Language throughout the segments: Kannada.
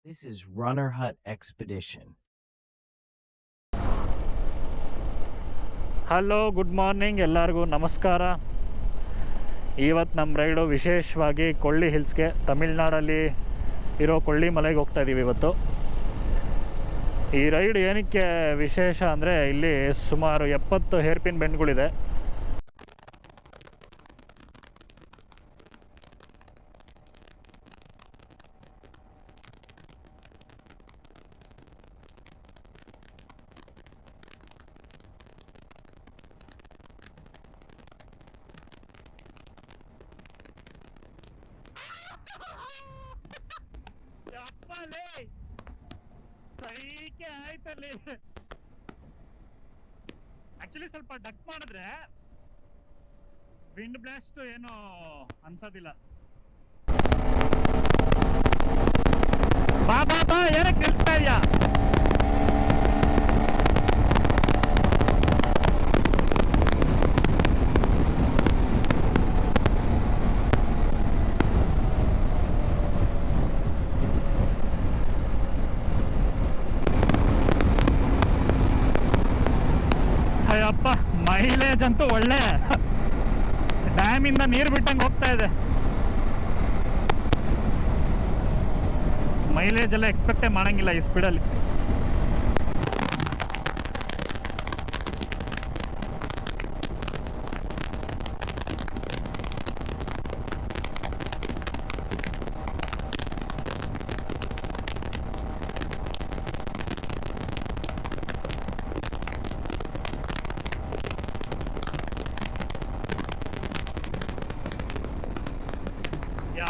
This is Runner Hut Expedition. Hello, good morning, ಎಲ್ಲರಿಗೂ ನಮಸ್ಕಾರ. ಇವತ್ತು ನಮ್ಮ ರೈಡು ವಿಶೇಷವಾಗಿ ಕೊಳ್ಳಿ ಹಿಲ್ಸ್ಗೆ, ತಮಿಳ್ನಾಡಲ್ಲಿ ಇರೋ ಕೊಳ್ಳಿ ಮಲೆಗೆ ಹೋಗ್ತಾ ಇದ್ದೀವಿ ಇವತ್ತು. ಈ ರೈಡ್ ಏನಕ್ಕೆ ವಿಶೇಷ ಅಂದರೆ ಇಲ್ಲಿ ಸುಮಾರು 70 ಹೇರ್ಪಿನ್ ಬೆಂಡ್ಗಳಿದೆ. ಸೈಕೆ ಆಯ್ತಲ್ಲಿ. ಆಕ್ಚುಲಿ ಸ್ವಲ್ಪ ಡಕ್ ಮಾಡಿದ್ರೆ ವಿಂಡ್ ಬ್ಲಾಸ್ಟ್ ಏನು ಅನ್ಸೋದಿಲ್ಲ. ಬಾ ಬಾ ಬಾ, ಏನಕ್ಕೆ ನಿಲ್ಸ್ತಾ ಇದೆಯಾ? ಅಯ್ಯಪ್ಪ, ಮೈಲೇಜ್ ಅಂತೂ ಒಳ್ಳೆ ಡ್ಯಾಮಿಂದ ನೀರು ಬಿಟ್ಟಂಗೆ ಹೋಗ್ತಾ ಇದೆ. ಮೈಲೇಜ್ ಎಲ್ಲ ಎಕ್ಸ್ಪೆಕ್ಟೇ ಮಾಡಂಗಿಲ್ಲ ಈ ಸ್ಪೀಡಲ್ಲಿ.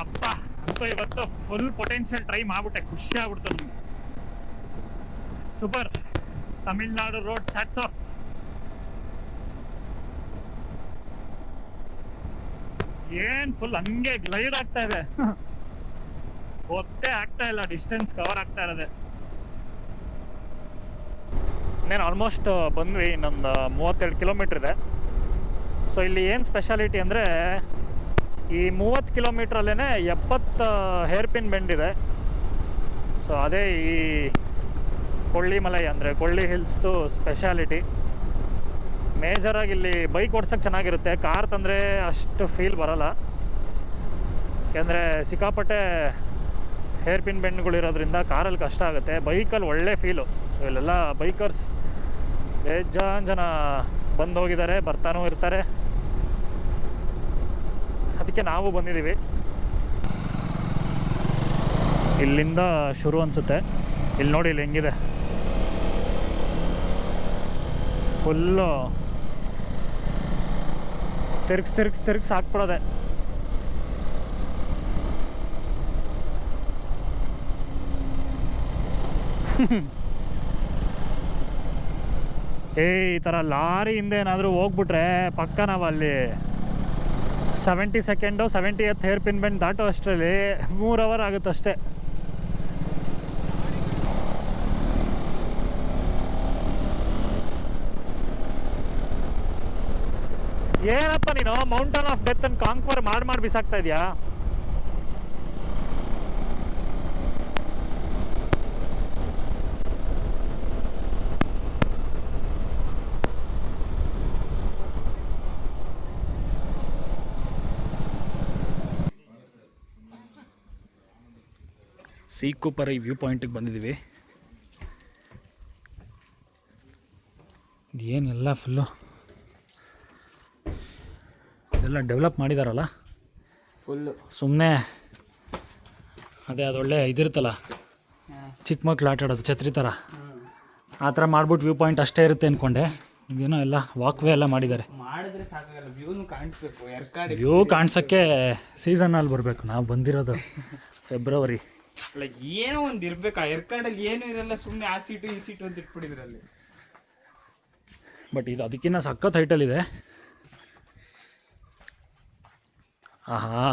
ಅಪ್ಪ ಅಂತೂ ಇವತ್ತು ಫುಲ್ ಪೊಟೆನ್ಷಿಯಲ್ ಟ್ರೈ ಮಾಡ್ಬಿಟ್ಟೆ, ಖುಷಿ ಆಗ್ಬಿಡ್ತು ನಮ್ಗೆ. Super. Tamil Nadu road starts off. ಏನ್ ಫುಲ್ ಹಂಗೆ ಗ್ಲೈಡ್ ಆಗ್ತಾ ಇದೆ, ಗೊತ್ತೇ ಆಗ್ತಾ ಇಲ್ಲ, ಡಿಸ್ಟೆನ್ಸ್ ಕವರ್ ಆಗ್ತಾ ಇರೋದೆ. ಇನ್ನೇನು ಆಲ್ಮೋಸ್ಟ್ ಬಂದ್ವಿ, ಇನ್ನೊಂದು 32 ಕಿಲೋಮೀಟ್ರ್ ಇದೆ. ಸೊ ಇಲ್ಲಿ ಏನು ಸ್ಪೆಷಾಲಿಟಿ ಅಂದರೆ ಈ 30 ಕಿಲೋಮೀಟ್ರಲ್ಲೇ 70 ಹೇರ್ಪಿನ್ ಬೆಂಡ್ ಇದೆ. ಸೊ ಅದೇ ಈ ಕೊಳ್ಳಿ ಮಲೈ ಅಂದರೆ ಕೊಳ್ಳಿ ಹಿಲ್ಸ್ದು ಸ್ಪೆಷಾಲಿಟಿ. ಮೇಜರಾಗಿ ಇಲ್ಲಿ ಬೈಕ್ ಓಡ್ಸೋಕ್ಕೆ ಚೆನ್ನಾಗಿರುತ್ತೆ, ಕಾರ್ ತಂದರೆ ಅಷ್ಟು ಫೀಲ್ ಬರೋಲ್ಲ. ಯಾಕೆಂದರೆ ಸಿಕ್ಕಾಪಟ್ಟೆ ಹೇರ್ಪಿನ್ ಬೆಂಡ್ಗಳಿರೋದ್ರಿಂದ ಕಾರಲ್ಲಿ ಕಷ್ಟ ಆಗುತ್ತೆ, ಬೈಕಲ್ಲಿ ಒಳ್ಳೆ ಫೀಲು. ಸೊ ಇಲ್ಲೆಲ್ಲ ಬೈಕರ್ಸ್ ಬೇಜಾನ್ ಜನ ಬಂದು ಹೋಗಿದ್ದಾರೆ, ಬರ್ತಾನೂ ಇರ್ತಾರೆ. ಅದಕ್ಕೆ ನಾವು ಬಂದಿದ್ದೀವಿ. ಇಲ್ಲಿಂದ ಶುರು ಅನಿಸುತ್ತೆ. ಇಲ್ಲಿ ನೋಡಿ, ಇಲ್ಲಿ ಹೆಂಗಿದೆ, ಫುಲ್ಲು ತಿರ್ಗ್ಸ್ ಹಾಕ್ಬಿಡೋದೆ. ಈ ಥರ ಲಾರಿ ಹಿಂದೆ ಏನಾದರೂ ಹೋಗ್ಬಿಟ್ರೆ ಪಕ್ಕ ನಾವು ಅಲ್ಲಿ 70 70th ಹೇರ್ಪಿನ್ ಬೆಂಡ್ ದಾಟೋ ಅಷ್ಟರಲ್ಲಿ 3 ಅವರ್ ಆಗುತ್ತಷ್ಟೇ. ಏನಪ್ಪ ನೀನು ಮೌಂಟೇನ್ ಆಫ್ ಡೆತ್ ಅನ್ನು ಕಾಂಕ್ವರ್ ಮಾಡಿ ಬಿಸಾಕ್ತಾ ಇದೆಯಾ? ಸೀಕುಪರೈ ವ್ಯೂ ಪಾಯಿಂಟಿಗೆ ಬಂದಿದ್ದೀವಿ. ಇದೇನೆಲ್ಲ ಫುಲ್ಲು ಇದೆಲ್ಲ ಡೆವಲಪ್ ಮಾಡಿದಾರಲ್ಲ ಫುಲ್ಲು. ಸುಮ್ಮನೆ ಅದೇ ಅದೊಳ್ಳೆ ಇದಿರುತ್ತಲ್ಲ, ಚಿಕ್ಕ ಮಕ್ಳು ಆಟ ಆಡೋದು ಛತ್ರಿ ಥರ, ಆ ಥರ ಮಾಡ್ಬಿಟ್ಟು ವ್ಯೂ ಪಾಯಿಂಟ್ ಅಷ್ಟೇ ಇರುತ್ತೆ ಅಂದ್ಕೊಂಡೆ. ಇದೇನೋ ಎಲ್ಲ ವಾಕ್ವೇ ಎಲ್ಲ ಮಾಡಿದ್ದಾರೆ. ಮಾಡಿದ್ರೆ ಸಾಕಾಗಲ್ಲ, ವ್ಯೂನು ಕಾಣಿಸ್ಬೇಕು. ವ್ಯೂ ಕಾಣಿಸೋಕ್ಕೆ ಸೀಸನಲ್ಲಿ ಬರಬೇಕು. ನಾವು ಬಂದಿರೋದು ಫೆಬ್ರವರಿ. ಲೈಕ್ ಏನೋ ಒಂದು ಇರ್ಬೇಕು. ಆ ಎರ್ಕಾಡಲ್ಲಿ ಏನೂ ಇರಲ್ಲ, ಸುಮ್ಮನೆ ಆ ಸೀಟು ಈ ಸೀಟು ಅಂತ ಇಟ್ಬಿಟ್ಟಿದ್ರಲ್ಲಿ. ಬಟ್ ಇದು ಅದಕ್ಕಿಂತ ಸಖತ್ ಹೈಟಲ್ಲಿದೆ. ಆಹಾ,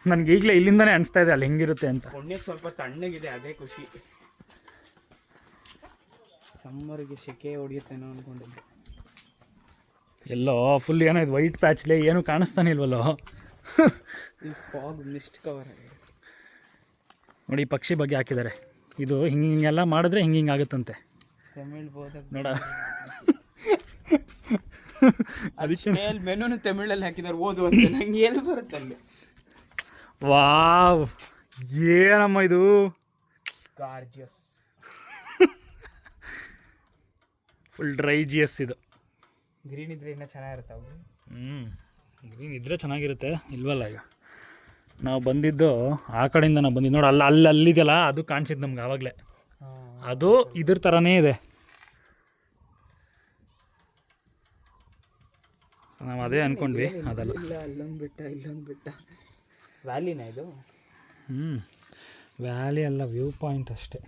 ನನಗೆ ಈಗಲೇ ಇಲ್ಲಿಂದನೇ ಅನಿಸ್ತಾ ಇದೆ ಅಲ್ಲಿ ಹೆಂಗಿರುತ್ತೆ ಅಂತ. ಒಣ್ಣೆಗೆ ಸ್ವಲ್ಪ ತಣ್ಣಗಿದೆ, ಅದೇ ಖುಷಿ. ಸಮ್ಮರ್ಗೆ ಸೆಕೆ ಹೊಡಿಯುತ್ತೇನೋ ಅಂದ್ಕೊಂಡಿದ್ದೆ. ಎಲ್ಲೋ ಫುಲ್ ಏನೋ ಇದು ವೈಟ್ ಪ್ಯಾಚ್ಲೆ ಏನೂ ಕಾಣಿಸ್ತಾನೆ ಇಲ್ವಲ್ಲೋ. ಈ ಫಾಗ್ ಮಿಸ್ಟ್ ಕವರ್ ಆಗಿದೆ ನೋಡಿ, ಪಕ್ಷಿ ಬಗ್ಗೆ ಹಾಕಿದ್ದಾರೆ. ಇದು ಹಿಂಗೆಲ್ಲ ಮಾಡಿದ್ರೆ ಹಿಂಗೆ ಆಗುತ್ತಂತೆ ತಮಿಳ್ ಬೋಧ ನೋಡ. ಅದಕ್ಕೆ ಮೆನುನು ತಮಿಳಲ್ಲಿ ಹಾಕಿದಾರೆ, ಓದು ಅಂತ. ನಂಗೆ ಎಲ್ಲಿ ಬರುತ್ತೆ ಅಲ್ಲಿ. ವಾವ್, ಏನಮ್ಮ ಇದು, ಗಾರ್ಜಿಯಸ್. ಫುಲ್ ಡ್ರೈ ಜಿಯಸ್ ಇದು. ಗ್ರೀನ್ ಇದ್ರೆ ಇನ್ನೂ ಚೆನ್ನಾಗಿರುತ್ತೆ ಅವು. ಗ್ರೀನ್ ಇದ್ದರೆ ಚೆನ್ನಾಗಿರುತ್ತೆ, ಇಲ್ವಲ್ಲ. ಈಗ ನಾವು ಬಂದಿದ್ದು ಆ ಕಡೆಯಿಂದ ನಾವು ಬಂದಿದ್ದು ನೋಡಿ, ಅಲ್ಲಿದೆಯಲ್ಲ ಅದು ಕಾಣಿಸಿದ್ದು ನಮ್ಗೆ ಆವಾಗಲೇ. ಅದು ಇದ್ರ ಥರನೇ ಇದೆ. ನಾವು ಅದೇ ಅಂದ್ಕೊಂಡ್ವಿ, ಅದಲ್ಲ. ಇಲ್ಲ, ಅಲ್ಲೊಂದು ಬೆಟ್ಟ, ಇಲ್ಲೊಂದು ಬೆಟ್ಟ. ವ್ಯಾಲಿನ ಇದು? ವ್ಯಾಲಿ ಅಲ್ಲ, ವ್ಯೂ ಪಾಯಿಂಟ್ ಅಷ್ಟೇ.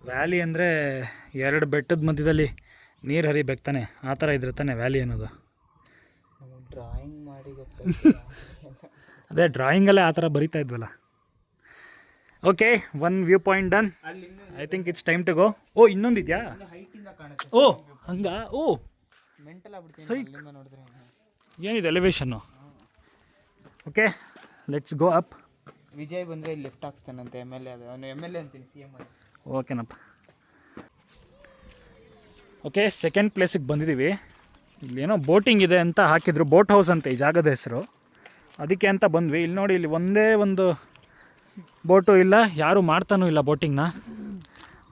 ವ್ಯಾಲಿ ಅಂದರೆ 2 ಬೆಟ್ಟದ ಮಧ್ಯದಲ್ಲಿ ನೀರು ಹರಿಬೇಕು ತಾನೆ, ಆ ಥರ ಇದ್ರೆ ತಾನೆ ವ್ಯಾಲಿ ಅನ್ನೋದು. ಡ್ರಾಯಿಂಗ್ ಮಾಡಿ ಗೊತ್ತಾಗ್ತದೆ. ಅದೇ ಡ್ರಾಯಿಂಗಲ್ಲೇ ಆ ಥರ ಬರಿತಾ ಇದ್ವಲ್ಲ. Okay, 1 view point done. I think it's time to go. ಓ, ಇನ್ನೊಂದಿದೆಯಾ? ಓ ಹಂಗಾ? ಓ ಸೈಕ್, ಏನಿದೆ elevation. Okay, let's go up. Vijay ಬಂದರೆ ಲಿಫ್ಟ್ ಹಾಕ್ಸ್ತಾನಂತೆ, MLA. ಅದು ಅವನು MLA ಅಂತೀನಿ, CM ಅಲ್ಲಿ. ಓಕೆನಪ್ಪ. ಓಕೆ, ಸೆಕೆಂಡ್ ಪ್ಲೇಸಿಗೆ ಬಂದಿದ್ದೀವಿ. ಇಲ್ಲೇನೋ ಬೋಟಿಂಗ್ ಇದೆ ಅಂತ ಹಾಕಿದ್ರು, ಬೋಟ್ ಹೌಸ್ ಅಂತ ಈ ಜಾಗದ ಹೆಸರು. ಅದಕ್ಕೆ ಅಂತ ಬಂದ್ವಿ. ಇಲ್ಲಿ ನೋಡಿ, ಇಲ್ಲಿ ಒಂದೇ ಒಂದು ಬೋಟು ಇಲ್ಲ, ಯಾರೂ ಮಾಡ್ತಾನೂ ಇಲ್ಲ ಬೋಟಿಂಗ್ನ.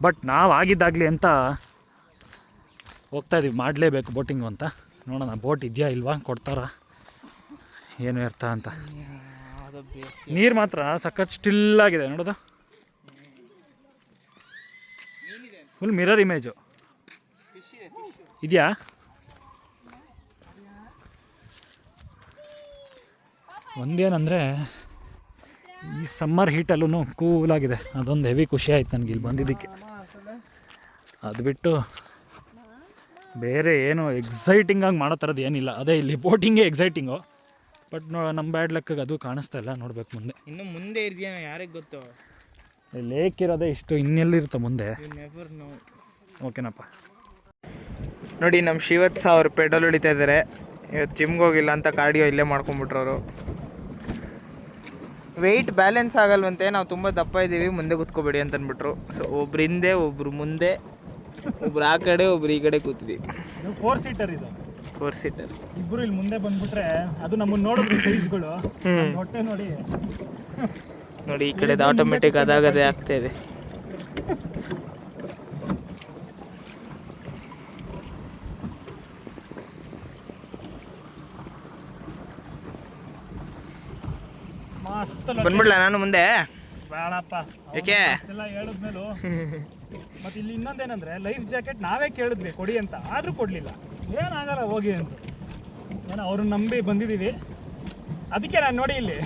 ಬಟ್ ನಾವು ಆಗಿದ್ದಾಗಲಿ ಅಂತ ಹೋಗ್ತಾಯಿದ್ದೀವಿ, ಮಾಡಲೇಬೇಕು ಬೋಟಿಂಗು ಅಂತ. ನೋಡೋಣ ಬೋಟ್ ಇದೆಯಾ ಇಲ್ವಾ, ಕೊಡ್ತಾರಾ, ಏನು ಇರ್ತಾ ಅಂತ. ನೀರು ಮಾತ್ರ ಸಖತ್ ಸ್ಟಿಲ್ಲಾಗಿದೆ ನೋಡೋದು, ಫುಲ್ ಮಿರರ್ ಇಮೇಜು ಇದೆಯಾ. ಒಂದೇನಂದರೆ ಈ ಸಮ್ಮರ್ ಹೀಟಲ್ಲೂ ಕೂಲಾಗಿದೆ, ಅದೊಂದು ಹೆವಿ ಖುಷಿ ಆಯ್ತು ನನಗೆ ಇಲ್ಲಿ ಬಂದಿದ್ದಕ್ಕೆ. ಅದು ಬಿಟ್ಟು ಬೇರೆ ಏನು ಎಕ್ಸೈಟಿಂಗಾಗಿ ಮಾಡೋ ಥರದ್ದು ಏನಿಲ್ಲ. ಅದೇ ಇಲ್ಲಿ ಬೋಟಿಂಗೇ ಎಕ್ಸೈಟಿಂಗು. ಬಟ್ ನಮ್ಮ ಬ್ಯಾಡ್ ಲಕ್ಕಿಗೆ ಅದು ಕಾಣಿಸ್ತಾ ಇಲ್ಲ, ನೋಡ್ಬೇಕು ಮುಂದೆ. ಇನ್ನು ಮುಂದೆ ಇದೆಯಾ ಯಾರಿಗೆ ಗೊತ್ತು. ಲೇಕ್ ಇರೋದೇ ಇಷ್ಟು, ಇನ್ನೆಲ್ಲಿರುತ್ತೆ ಮುಂದೆ. ಓಕೆನಪ್ಪ. ನೋಡಿ, ನಮ್ಮ ಶಿವತ್ ಅವ್ರು ಪೆಡಲ್ ಹೊಡಿತಾ ಇದ್ದಾರೆ. ಇವತ್ತು ಜಿಮ್ಗೆ ಹೋಗಿಲ್ಲ ಅಂತ ಕಾರ್ಡಿಯೋ ಇಲ್ಲೇ ಮಾಡ್ಕೊಂಬಿಟ್ರು ಅವರು. ವೆಯ್ಟ್ ಬ್ಯಾಲೆನ್ಸ್ ಆಗಲ್ವಂತೆ, ನಾವು ತುಂಬ ದಪ್ಪ ಇದ್ದೀವಿ, ಮುಂದೆ ಕೂತ್ಕೋಬೇಡಿ ಅಂತ ಅಂದ್ಬಿಟ್ರು. ಸೊ ಒಬ್ರು ಹಿಂದೆ, ಒಬ್ರು ಮುಂದೆ, ಒಬ್ರು ಆ ಕಡೆ, ಒಬ್ರು ಈ ಕಡೆ ಕೂತಿದ್ವಿ. 4 ಸೀಟರ್ ಇದು. 4 ಸೀಟರ್. ಇಬ್ಬರು ಇಲ್ಲಿ ಮುಂದೆ ಬಂದ್ಬಿಟ್ರೆ ಅದು ನಮ್ಮನ್ನು ನೋಡಿದ್ರು ಸೈಜ್ಗಳು, ಹೊಟ್ಟೆ ನೋಡಿ. ನೋಡಿ, ಈ ಕಡೆದು ಆಟೋಮೆಟಿಕ್ ಅದಾಗದೇ ಆಗ್ತಾ ಇದೆ. ಬಂದ್ಬಿಡ್ಲ ನಾನು ಮುಂದೆ? ಬೇಡಪ್ಪ, ಯಾಕೆ ಎಲ್ಲ ಹೇಳಿದ್ಮೇಲೂ. ಮತ್ತು ಇಲ್ಲಿ ಇನ್ನೊಂದೇನಂದರೆ, ಲೈಫ್ ಜಾಕೆಟ್ ನಾವೇ ಕೇಳಿದ್ವಿ ಕೊಡಿ ಅಂತ, ಆದರೂ ಕೊಡಲಿಲ್ಲ. ಏನಾಗಲ್ಲ ಹೋಗಿ ಅಂತ, ಏನೋ ಅವ್ರನ್ನ ನಂಬಿ ಬಂದಿದ್ದೀವಿ. ಅದಕ್ಕೆ ನಾನು ನೋಡಿ ಇಲ್ಲಿ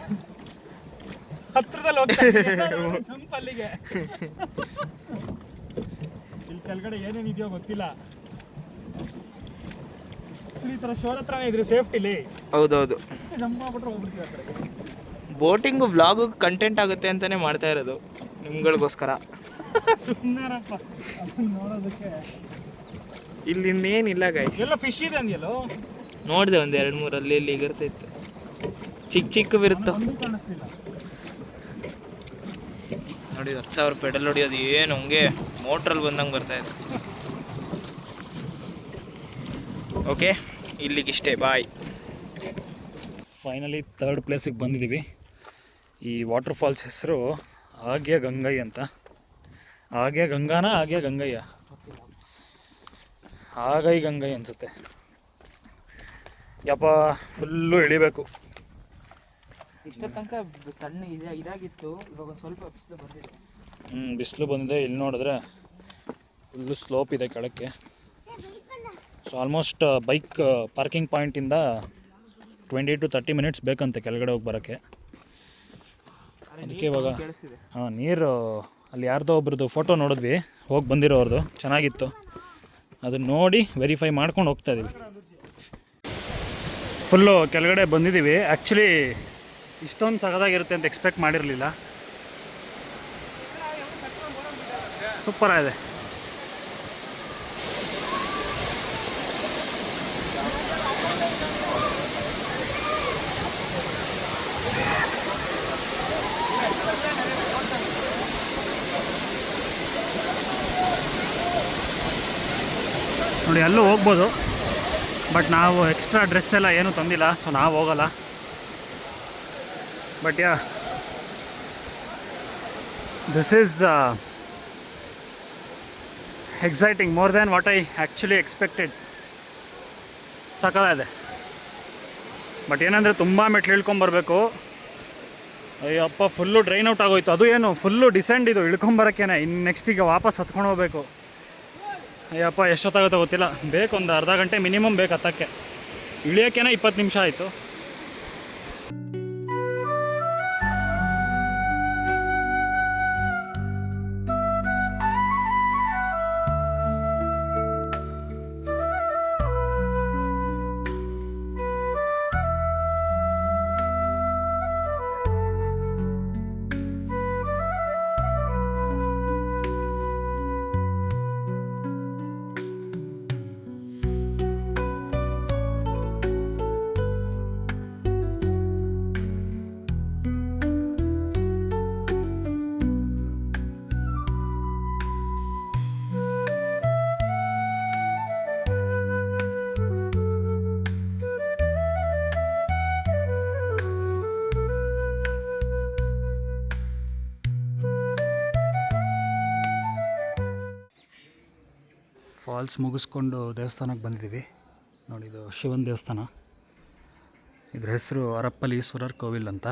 ಹತ್ರದಲ್ಲಿ ಹೋಗ್ತಾ ಜಂಪ್ ಅಲ್ಲಿಗೆ. ಇಲ್ಲಿ ಕೆಳಗಡೆ ಏನೇನಿದೆಯೋ ಗೊತ್ತಿಲ್ಲ. ಈ ಥರ ಶೋರ್ ಹತ್ರನೇ ಇದ್ರೆ ಸೇಫ್ಟಿಲಿ. ಹೌದೌದು, ಜಂಪ್ ಮಾಡ್ಬಿಟ್ರೆ ಹೋಗ್ಬಿಡ್ತೀವಿ ಆ ಕಡೆಗೆ. ಬೋಟಿಂಗು ವ್ಲಾಗು ಕಂಟೆಂಟ್ ಆಗುತ್ತೆ ಅಂತಲೇ ಮಾಡ್ತಾ ಇರೋದು, ನಿಮ್ಗಳಿಗೋಸ್ಕರ. ಸುಮ್ಮನೆರಪ್ಪ ನೋಡೋದಕ್ಕೆ. ಇಲ್ಲಿ ಇನ್ನೇನಿಲ್ಲ ಗೈ. ಎಲ್ಲ ಫಿಶ್ ಇದೆ ಅಂದ್ಯಲ್ಲೋ? ನೋಡಿದೆ, ಒಂದು 2-3 ಅಲ್ಲಿ ಇಲ್ಲಿ ಇರ್ತಿತ್ತು, ಚಿಕ್ಕ ಇರುತ್ತೆ. ನೋಡಿ, 10,000 ಪೆಡಲ್ ಹೊಡಿಯೋದು ಏನು ಹಂಗೆ ಮೋಟ್ರಲ್ಲಿ ಬಂದಂಗೆ ಬರ್ತಾ ಇದೆ. ಓಕೆ, ಇಲ್ಲಿಗಿಷ್ಟೇ, ಬಾಯ್. ಫೈನಲಿ 3rd ಪ್ಲೇಸಿಗೆ ಬಂದಿದ್ದೀವಿ. ಈ ವಾಟರ್ ಫಾಲ್ಸ್ ಹೆಸರು ಆಗ್ಯ ಗಂಗೈ ಅಂತ. ಆಗ್ಯ ಗಂಗಾನ ಆಗ್ಯ ಗಂಗಯ್ಯ? ಆಗೈ ಗಂಗೈ ಅನಿಸುತ್ತೆ. ಯಪ್ಪ, ಫುಲ್ಲು ಇಳಿಬೇಕು. ಇಷ್ಟ ತನಕ ಕಣ್ಣು ಇದಾಗಿತ್ತು, ಇವಾಗ ಒಂದು ಸ್ವಲ್ಪ ಬಿಸಿಲು ಬಂದಿದೆ. ಬಿಸಿಲು ಬಂದಿದೆ. ಇಲ್ಲಿ ನೋಡಿದ್ರೆ ಫುಲ್ಲು ಸ್ಲೋಪ್ ಇದೆ ಕೆಳಕ್ಕೆ. ಸೊ ಆಲ್ಮೋಸ್ಟ್ ಬೈಕ್ ಪಾರ್ಕಿಂಗ್ ಪಾಯಿಂಟಿಂದ 20 to 30 ಮಿನಿಟ್ಸ್ ಬೇಕಂತೆ ಕೆಳಗಡೆ ಹೋಗಿ ಬರೋಕ್ಕೆ. ಅದಕ್ಕೆ ಇವಾಗ ನೀರು ಅಲ್ಲಿ ಯಾರ್ದೋ ಒಬ್ರದ್ದು ಫೋಟೋ ನೋಡಿದ್ವಿ, ಹೋಗಿ ಬಂದಿರೋರ್ದು, ಚೆನ್ನಾಗಿತ್ತು. ಅದನ್ನು ನೋಡಿ ವೆರಿಫೈ ಮಾಡ್ಕೊಂಡು ಹೋಗ್ತಾ ಇದ್ದೀವಿ. ಫುಲ್ಲು ಕೆಳಗಡೆ ಬಂದಿದ್ದೀವಿ. ಆ್ಯಕ್ಚುಲಿ ಇಷ್ಟೊಂದು ಸಗದಾಗಿರುತ್ತೆ ಅಂತ ಎಕ್ಸ್ಪೆಕ್ಟ್ ಮಾಡಿರಲಿಲ್ಲ. ಸೂಪರಾಗಿದೆ. ನೋಡಿ ಅಲ್ಲೂ ಹೋಗ್ಬೋದು, ಬಟ್ ನಾವು ಎಕ್ಸ್ಟ್ರಾ ಡ್ರೆಸ್ ಎಲ್ಲ ಏನೂ ತಂದಿಲ್ಲ, ಸೊ ನಾವು ಹೋಗಲ್ಲ. But yeah, this is exciting more than what I actually expected. ಸಕ್ಕತ್ತಾಗಿದೆ. ಬಟ್ ಏನಂದರೆ ತುಂಬ ಮೆಟ್ಲು ಇಳ್ಕೊಂಬರ್ಬೇಕು. ಅಯ್ಯಪ್ಪ, ಫುಲ್ಲು ಡ್ರೈನ್ ಔಟ್ ಆಗೋಯ್ತು. ಅದು ಏನು ಫುಲ್ಲು ಡಿಸೆಂಡ್ ಇದು, ಇಳ್ಕೊಂಬರೋಕ್ಕೇನೆ. ಇನ್ನು ನೆಕ್ಸ್ಟ್ ಈಗ ವಾಪಸ್ ಹತ್ಕೊಂಡು ಹೋಗ್ಬೇಕು. ಅಯ್ಯಪ್ಪ, ಎಷ್ಟೊತ್ತಾಗುತ್ತೋ ಗೊತ್ತಿಲ್ಲ. ಬೇಕು ಒಂದು ಅರ್ಧ ಗಂಟೆ ಮಿನಿಮಮ್ ಬೇಕು ಹತ್ತಕ್ಕೆ. ಇಳಿಯೋಕ್ಕೇನೆ 20 ನಿಮಿಷ ಆಯಿತು. ಫಾಲ್ಸ್ ಮುಗಿಸ್ಕೊಂಡು ದೇವಸ್ಥಾನಕ್ಕೆ ಬಂದಿದ್ದೀವಿ. ನೋಡಿ, ಇದು ಶಿವನ ದೇವಸ್ಥಾನ. ಇದ್ರ ಹೆಸರು ಅರಪ್ಪಲೀಶ್ವರರ್ ಕೋವಿಲ್ ಅಂತ.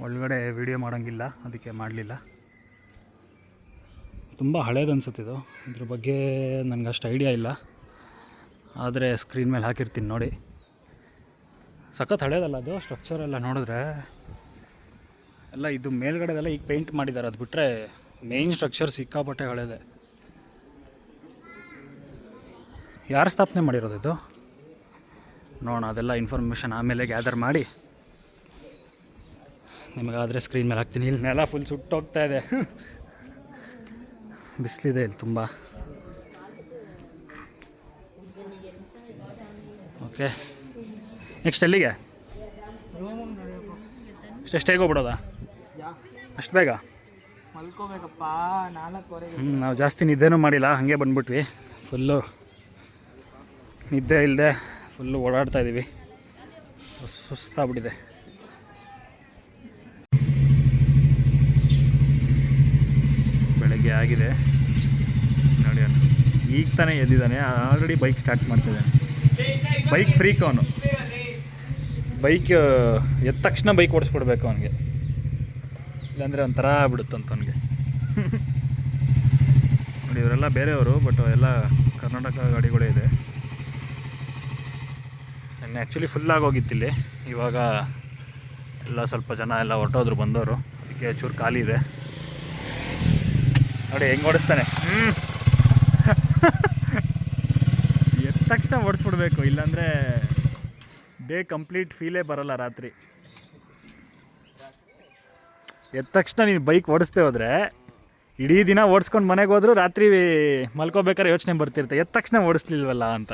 ಒಳಗಡೆ ವಿಡಿಯೋ ಮಾಡೋಂಗಿಲ್ಲ, ಅದಕ್ಕೆ ಮಾಡಲಿಲ್ಲ. ತುಂಬ ಹಳೇದು ಅನ್ಸುತ್ತಿದ್ದು. ಇದ್ರ ಬಗ್ಗೆ ನನಗೆ ಅಷ್ಟು ಐಡಿಯಾ ಇಲ್ಲ, ಆದರೆ ಸ್ಕ್ರೀನ್ ಮೇಲೆ ಹಾಕಿರ್ತೀನಿ ನೋಡಿ. ಸಖತ್ ಹಳೇದಲ್ಲ ಅದು. ಸ್ಟ್ರಕ್ಚರ್ ಎಲ್ಲ ನೋಡಿದ್ರೆ ಎಲ್ಲ ಇದು ಮೇಲ್ಗಡೆದೆಲ್ಲ ಈಗ ಪೇಂಟ್ ಮಾಡಿದ್ದಾರೆ. ಅದು ಬಿಟ್ಟರೆ ಮೇಯ್ನ್ ಸ್ಟ್ರಕ್ಚರ್ ಸಿಕ್ಕಾಪಟ್ಟೆ ಹಳೇದೆ. ಯಾರು ಸ್ಥಾಪನೆ ಮಾಡಿರೋದು ಇದು ನೋಡೋಣ. ಅದೆಲ್ಲ ಇನ್ಫಾರ್ಮೇಷನ್ ಆಮೇಲೆ ಗ್ಯಾದರ್ ಮಾಡಿ ನಿಮಗಾದರೆ ಸ್ಕ್ರೀನ್ ಮೇಲೆ ಹಾಕ್ತೀನಿ. ಇಲ್ಲಿ ನೆಲ ಫುಲ್ ಸುಟ್ಟೋಗ್ತಾ ಇದೆ. ಬಿಸಿಲಿದೆ ಇಲ್ಲಿ ತುಂಬ. ಓಕೆ, ನೆಕ್ಸ್ಟ್ ಎಲ್ಲಿಗೆ? ಎಷ್ಟೇ ಹೋಗ್ಬಿಡೋದಾ? ಅಷ್ಟು ಬೇಗ ಮಲ್ಕೋಬೇಕಪ್ಪ. 4:15. ನಾವು ಜಾಸ್ತಿ ನಿದ್ದೆನೂ ಮಾಡಿಲ್ಲ, ಹಾಗೆ ಬಂದ್ಬಿಟ್ವಿ. ಫುಲ್ಲು ನಿದ್ದೆ ಇಲ್ಲದೆ ಫುಲ್ಲು ಓಡಾಡ್ತಾ ಇದ್ದೀವಿ. ಸುಸ್ತಾಗ್ಬಿಟ್ಟಿದೆ. ಬೆಳಗ್ಗೆ ಆಗಿದೆ ನೋಡಿ. ಈಗ ತಾನೇ ಎದ್ದಿದ್ದಾನೆ, ಆಲ್ರೆಡಿ ಬೈಕ್ ಸ್ಟಾರ್ಟ್ ಮಾಡ್ತಿದ್ದಾನೆ. ಬೈಕ್ ಫ್ರೀಕ್ ಅವನು. ಬೈಕ್ ಎದ್ದ ತಕ್ಷಣ ಬೈಕ್ ಓಡಿಸ್ಬಿಡ್ಬೇಕು ಅವನಿಗೆ, ಇಲ್ಲಾಂದರೆ ಒಂಥರ ಆಗ್ಬಿಡುತ್ತಂತ ಅವನಿಗೆ. ನೋಡಿ, ಇವರೆಲ್ಲ ಬೇರೆಯವರು, ಬಟ್ ಎಲ್ಲ ಕರ್ನಾಟಕ ಗಾಡಿಗಳೇ ಇದೆ. ನೆನ್ನೆ ಆ್ಯಕ್ಚುಲಿ ಫುಲ್ಲಾಗಿ ಹೋಗಿತ್ತಿಲ್ಲಿ. ಇವಾಗ ಎಲ್ಲ ಸ್ವಲ್ಪ ಜನ ಎಲ್ಲ ಹೊರಟೋದ್ರು ಬಂದವರು, ಅದಕ್ಕೆ ಚೂರು ಖಾಲಿ ಇದೆ. ನೋಡಿ ಹೆಂಗೆ ಓಡಿಸ್ತಾನೆ. ಎದ್ದ ತಕ್ಷಣ ಓಡಿಸ್ಬಿಡ್ಬೇಕು, ಇಲ್ಲಾಂದರೆ ಡೇ ಕಂಪ್ಲೀಟ್ ಫೀಲೇ ಬರೋಲ್ಲ ರಾತ್ರಿ. ಎದ್ದ ತಕ್ಷಣ ನೀನು ಬೈಕ್ ಓಡಿಸ್ತೇ ಹೋದರೆ ಇಡೀ ದಿನ ಓಡಿಸ್ಕೊಂಡು ಮನೆಗೆ ಹೋದ್ರು ರಾತ್ರಿ ಮಲ್ಕೋಬೇಕಾದ್ರೆ ಯೋಚನೆ ಬರ್ತಿರುತ್ತೆ, ಎದ್ದ ತಕ್ಷಣ ಓಡಿಸ್ಲಿಲ್ವಲ್ಲ ಅಂತ.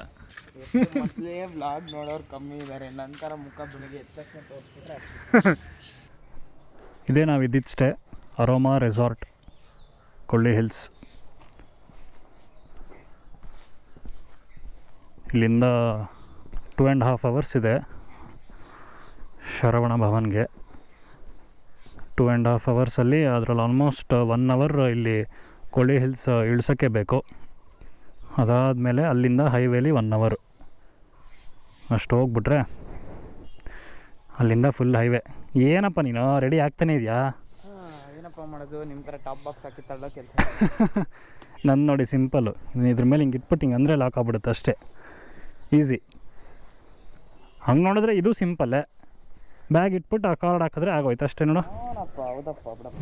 ಮೊದಲೇ ವ್ಲಾಗ್ ನೋಡೋರು ಕಮ್ಮಿ ಇದ್ದಾರೆ, ನಂತರ ಮುಖ ಬೆಳಿಗ್ಗೆ ಎದ್ದ ತಕ್ಷಣ ತೋರಿಸ್ಬಿಟ್ರೆ. ಇದೇ ನಾವು ಇದ್ದಿದ್ದು ಸ್ಟೇ, ಅರೋಮಾ ರೆಸಾರ್ಟ್, ಕೊಳ್ಳಿ ಹಿಲ್ಸ್. ಇಲ್ಲಿಂದ 2.5 hours ಇದೆ ಶರವಣ ಭವನ್ಗೆ. 2.5 hours ಅದರಲ್ಲಿ ಆಲ್ಮೋಸ್ಟ್ 1 hour ಇಲ್ಲಿ ಕೊಳ್ಳಿ ಹಿಲ್ಸ್ ಇಳಿಸೋಕ್ಕೆ ಬೇಕು. ಅದಾದಮೇಲೆ ಅಲ್ಲಿಂದ ಹೈವೇಲಿ 1 hour ಅಷ್ಟು ಹೋಗ್ಬಿಟ್ರೆ ಅಲ್ಲಿಂದ ಫುಲ್ ಹೈವೇ. ಏನಪ್ಪ ನೀನು ರೆಡಿ ಆಗ್ತಾನೆ ಇದೆಯಾ? ಏನಪ್ಪ ಮಾಡೋದು, ನಿಮ್ಮ ಥರ ಟಾಪ್ ಬಾಕ್ಸ್ ಹಾಕಿ ತಳ್ಳೋ ಕೆಲಸ. ನನ್ನ ನೋಡಿ ಸಿಂಪಲ್ಲು, ಇದ್ರ ಮೇಲೆ ಹಿಂಗೆ ಇಟ್ಬಿಟ್ಟು ಹಿಂಗೆ ಅಂದರೆ ಲಾಕ್ ಆಗ್ಬಿಡುತ್ತೆ ಅಷ್ಟೇ, ಈಸಿ. ಹಂಗೆ ನೋಡಿದ್ರೆ ಇದು ಸಿಂಪಲ್ಲೇ, ಬ್ಯಾಗ್ ಇಟ್ಬಿಟ್ಟು ಆ ಕಾರ್ಡ್ ಹಾಕಿದ್ರೆ ಆಗೋಯ್ತು ಅಷ್ಟೇ ನೋಡು. ಹೌದಪ್ಪ ಬಿಡಪ್ಪ.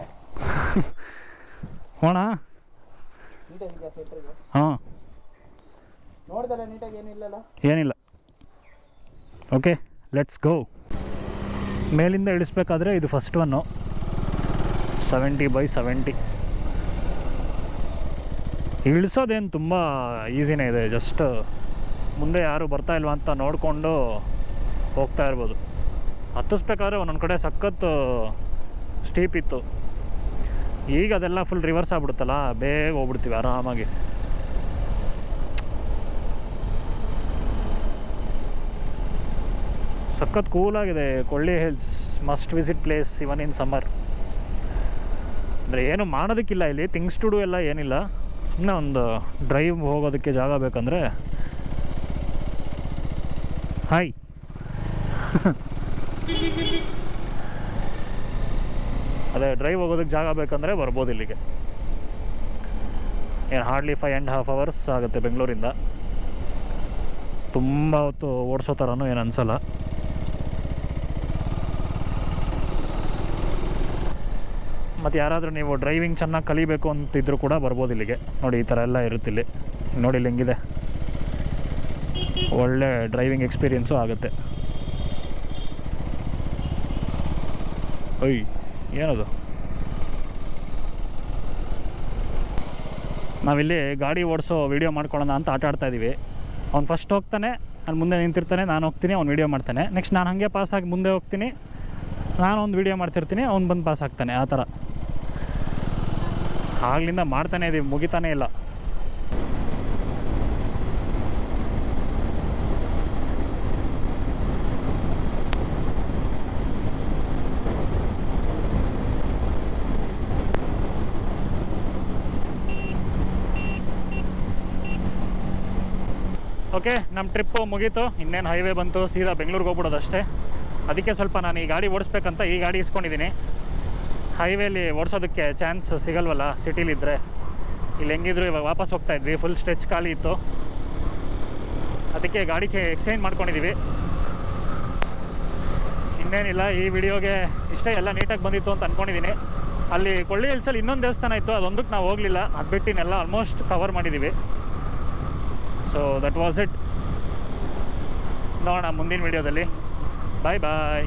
ಹೋಣ. ಹಾಂ, ನೋಡ್ದಲ್ಲ ನೀಟಾಗಿ ಏನಿಲ್ಲ. ಓಕೆ, ಲೆಟ್ಸ್ ಗೋ. ಮೇಲಿಂದ ಇಳಿಸ್ಬೇಕಾದ್ರೆ ಇದು ಫಸ್ಟ್ ಒನ್ನು, 70/70. ಇಳಿಸೋದೇನು ತುಂಬ ಈಸಿನೇ ಇದೆ. ಜಸ್ಟ್ ಮುಂದೆ ಯಾರು ಬರ್ತಾ ಇಲ್ವಾ ಅಂತ ನೋಡಿಕೊಂಡು ಹೋಗ್ತಾ ಇರ್ಬೋದು. ಹತ್ತಿಸ್ಬೇಕಾದ್ರೆ ಒಂದೊಂದು ಕಡೆ ಸಖತ್ತು ಸ್ಟೀಪ್ ಇತ್ತು. ಈಗ ಅದೆಲ್ಲ ಫುಲ್ ರಿವರ್ಸ್ ಆಗ್ಬಿಡುತ್ತಲ್ಲ, ಬೇಗ ಹೋಗ್ಬಿಡ್ತೀವಿ ಆರಾಮಾಗಿ. ಸಖತ್ ಕೂಲಾಗಿದೆ. Kolli hills must visit place even in summer. ಅಂದರೆ ಏನು ಮಾಡೋದಕ್ಕಿಲ್ಲ ಇಲ್ಲಿ, ಥಿಂಗ್ಸ್ ಟು ಡೂ ಎಲ್ಲ ಏನಿಲ್ಲ. ಸುಮ್ಮನೆ ಒಂದು ಡ್ರೈವ್ ಹೋಗೋದಕ್ಕೆ ಜಾಗ ಬೇಕಂದರೆ ಹಾಯ್ ಅದೇ ಡ್ರೈವ್ ಹೋಗೋದಕ್ಕೆ ಜಾಗ ಬೇಕಂದರೆ ಬರ್ಬೋದು ಇಲ್ಲಿಗೆ. ಏನು ಹಾರ್ಡ್ಲಿ 5.5 hours ಆಗುತ್ತೆ ಬೆಂಗಳೂರಿಂದ. ತುಂಬ ಹೊತ್ತು ಓಡಿಸೋ ಥರನೂ ಏನು ಅನಿಸಲ್ಲ. ಮತ್ತು ಯಾರಾದರೂ ನೀವು ಡ್ರೈವಿಂಗ್ ಚೆನ್ನಾಗಿ ಕಲಿಬೇಕು ಅಂತಿದ್ರು ಕೂಡ ಬರ್ಬೋದು ಇಲ್ಲಿಗೆ. ನೋಡಿ ಈ ಥರ ಎಲ್ಲ ಇರುತ್ತೆ ಇಲ್ಲಿ. ನೋಡಿ ಇಲ್ಲಿ ಹೆಂಗಿದೆ, ಒಳ್ಳೆ ಡ್ರೈವಿಂಗ್ ಎಕ್ಸ್ಪೀರಿಯೆನ್ಸು ಆಗುತ್ತೆ. ಒಯ್ ಏನದು, ನಾವಿಲ್ಲಿ ಗಾಡಿ ಓಡಿಸೋ ವೀಡಿಯೋ ಮಾಡ್ಕೊಳ್ಳೋಣ ಅಂತ ಆಟ ಆಡ್ತಾಯಿದ್ದೀವಿ. ಅವ್ನು ಫಸ್ಟ್ ಹೋಗ್ತಾನೆ, ನಾನು ಮುಂದೆ ನಿಂತಿರ್ತಾನೆ, ನಾನು ಹೋಗ್ತೀನಿ, ಅವ್ನು ವೀಡಿಯೋ ಮಾಡ್ತಾನೆ. ನೆಕ್ಸ್ಟ್ ನಾನು ಹಾಗೆ ಪಾಸಾಗಿ ಮುಂದೆ ಹೋಗ್ತೀನಿ, ನಾನು ಒಂದು ವೀಡಿಯೋ ಮಾಡ್ತಿರ್ತೀನಿ, ಅವ್ನು ಬಂದು ಪಾಸ್ ಆಗ್ತಾನೆ. ಆ ಥರ ಆಗ್ಲಿಂದ ಮಾಡ್ತಾನೆ ಇದೀವಿ, ಮುಗಿತಾನೇ ಇಲ್ಲ. ಓಕೆ, ನಮ್ಮ ಟ್ರಿಪ್ಪು ಮುಗೀತು. ಇನ್ನೇನು ಹೈವೇ ಬಂತು, ಸೀದಾ ಬೆಂಗಳೂರಿಗೆ ಹೋಗ್ಬಿಡೋದು ಅಷ್ಟೇ. ಅದಕ್ಕೆ ಸ್ವಲ್ಪ ನಾನು ಈ ಗಾಡಿ ಓಡಿಸ್ಬೇಕಂತ ಈ ಗಾಡಿ ಇಸ್ಕೊಂಡಿದ್ದೀನಿ. ಹೈವೇಲಿ ಓಡಿಸೋದಕ್ಕೆ ಚಾನ್ಸ್ ಸಿಗಲ್ವಲ್ಲ ಸಿಟಿಲಿದ್ದರೆ. ಇಲ್ಲಿ ಹೆಂಗಿದ್ರು ಇವಾಗ ವಾಪಸ್ ಹೋಗ್ತಾಯಿದ್ವಿ, ಫುಲ್ ಸ್ಟ್ರೆಚ್ ಖಾಲಿ ಇತ್ತು. ಅದಕ್ಕೆ ಗಾಡಿ ಎಕ್ಸ್ಚೇಂಜ್ ಮಾಡ್ಕೊಂಡಿದ್ದೀವಿ. ಇನ್ನೇನಿಲ್ಲ, ಈ ವಿಡಿಯೋಗೆ ಇಷ್ಟೇ. ಎಲ್ಲ ನೀಟಾಗಿ ಬಂದಿತ್ತು ಅಂತ ಅಂದ್ಕೊಂಡಿದ್ದೀನಿ. ಅಲ್ಲಿ ಕೊಳ್ಳಿ ಹಿಲ್ಸಲ್ಲಿ ಇನ್ನೊಂದು ದೇವಸ್ಥಾನ ಇತ್ತು, ಅದೊಂದಕ್ಕೆ ನಾವು ಹೋಗಲಿಲ್ಲ. ಅದು ಬಿಟ್ಟಿನೆಲ್ಲ ಆಲ್ಮೋಸ್ಟ್ ಕವರ್ ಮಾಡಿದ್ದೀವಿ. So that was it. ನೋಡೋಣ ಮುಂದಿನ ವಿಡಿಯೋದಲ್ಲಿ. ಬಾಯ್ ಬಾಯ್.